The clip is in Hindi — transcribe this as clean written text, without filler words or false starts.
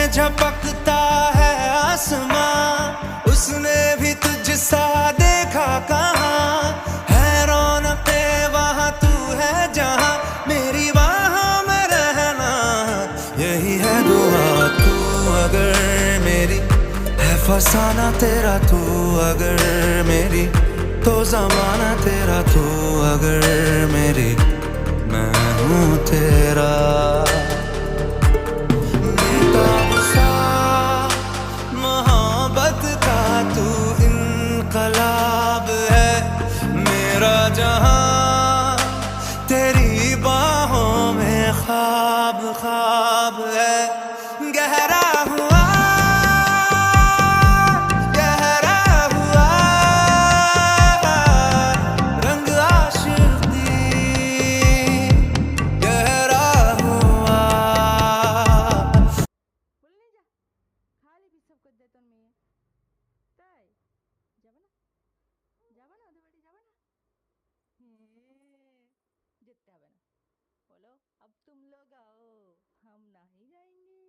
झपकता है आसमां, उसने भी तुझसा देखा कहाँ। है रौनके वहाँ तू है जहाँ, मेरी बाहों में रहना यही है दुआ। तू अगर मेरी है फसाना तेरा, तू अगर मेरी तो जमाना तेरा, तू अगर मेरी मैं हूँ तेरा। बेताब सा मोहब्बत का तू इनकलाब है, मेरा जहां तेरी बाहों में ख्वाब ख्वाब है। गहरा हुआ गहरा हुआ रंग आशिकी, गहरा हुआ। বললি যা খালি বিসব করে দে তোর মেয়ে। তাই যাবে না, যাবে না ওদের বাড়ি, যাবে না। যেতে হবে না, बोलो अब तुम लोग आओ हम नहीं जाएंगे।